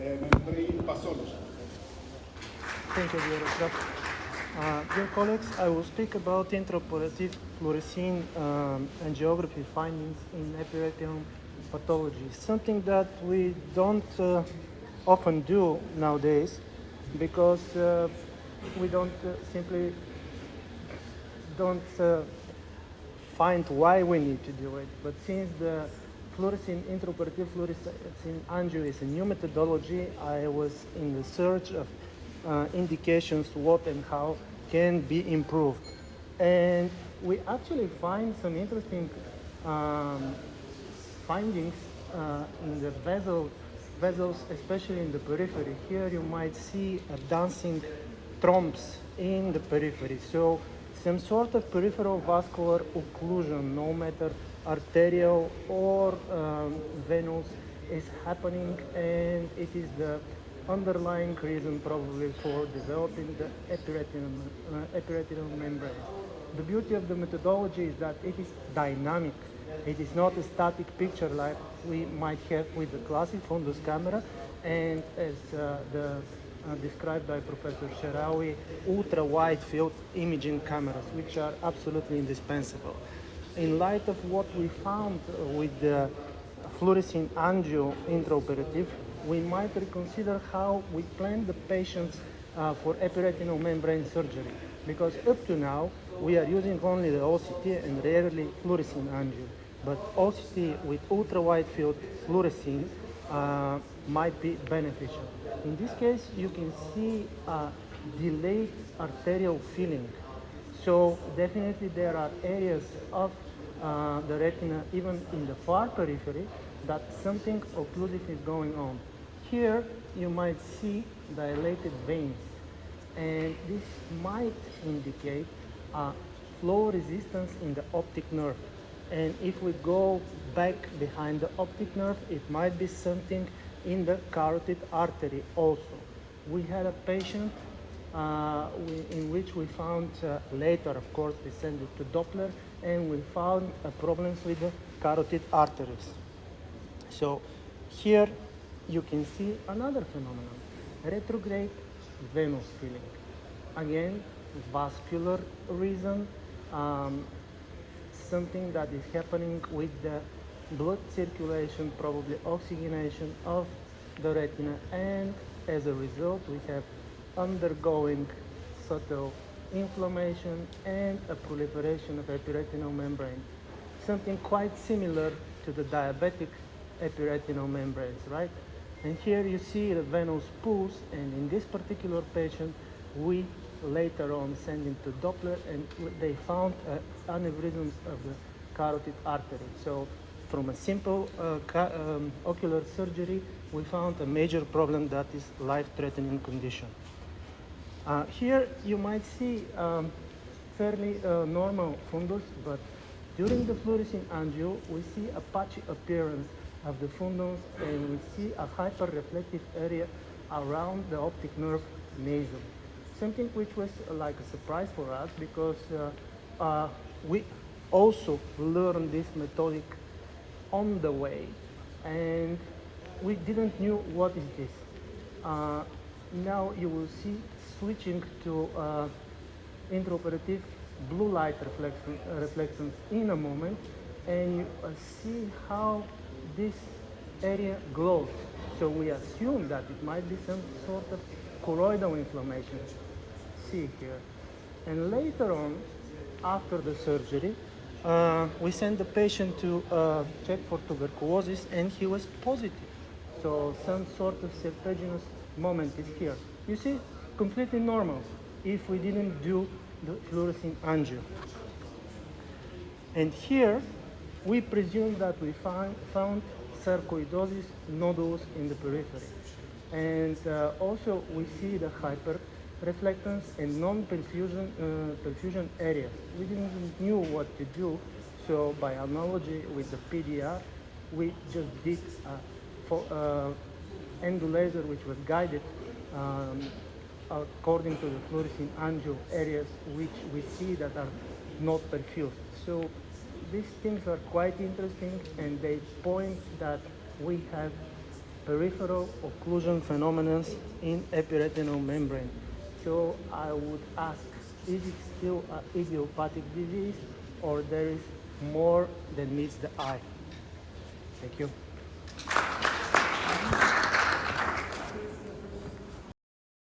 membrane pathology. Thank you, dear Dr. Dear colleagues, I will speak about intraoperative fluorescein angiography findings in epiretinal pathology, something that we don't often do nowadays because we simply don't find why we need to do it. But since the intraoperative fluorescein angio is a new methodology, I was in the search of indications what and how can be improved. And we actually find some interesting findings in the vessels, especially in the periphery. Here you might see a dancing thrombosis in the periphery. So some sort of peripheral vascular occlusion, no matter arterial or venous, is happening, and it is the underlying reason probably for developing the epiretinal membrane. The beauty of the methodology is that it is dynamic. It is not a static picture like we might have with the classic fundus camera, and as described by Professor Sharawi, ultra-wide field imaging cameras, which are absolutely indispensable. In light of what we found with the fluorescein angio intraoperative, we might reconsider how we plan the patients for epiretinal membrane surgery, because up to now we are using only the OCT and rarely fluorescein angio. But OCT with ultra-wide field fluorescein might be beneficial. In this case, you can see delayed arterial filling. So definitely there are areas of the retina, even in the far periphery, that something occlusive is going on. Here you might see dilated veins, and this might indicate flow resistance in the optic nerve. And if we go back behind the optic nerve, it might be something in the carotid artery also. We had a patient in which we found later, of course, we sent it to Doppler, and we found problems with the carotid arteries. So here you can see another phenomenon, retrograde venous filling. Again, vascular reason, something that is happening with the blood circulation, probably oxygenation of the retina, and as a result we have undergoing subtle inflammation and a proliferation of epiretinal membrane, something quite similar to the diabetic epiretinal membranes, right? And here you see the venous pools, and in this particular patient we later on sent him to Doppler, and they found aneurysms of the carotid artery. So from a simple ocular surgery, we found a major problem that is life-threatening condition. Here you might see fairly normal fundus, but during the fluorescein angio, we see a patchy appearance of the fundus, and we see a hyper-reflective area around the optic nerve nasal. Something which was like a surprise for us, because we also learned this methodic on the way, and we didn't know what is this. Now you will see switching to intraoperative blue light reflections in a moment, and you see how this area glows. So we assume that it might be some sort of choroidal inflammation. See here. And later on, after the surgery, we sent the patient to check for tuberculosis, and he was positive. So some sort of serpiginous moment is here. You see, completely normal if we didn't do the fluorescein angio. And here, we presume that we found sarcoidosis nodules in the periphery. And also we see the hyperreflectance and non-perfusion areas. We didn't know what to do, so by analogy with the PDR, we just did endolaser, which was guided according to the fluorescein angio areas, which we see that are not perfused. So these things are quite interesting, and they point that we have peripheral occlusion phenomena in epiretinal membrane. So I would ask, is it still an idiopathic disease or there is more than meets the eye? Thank you.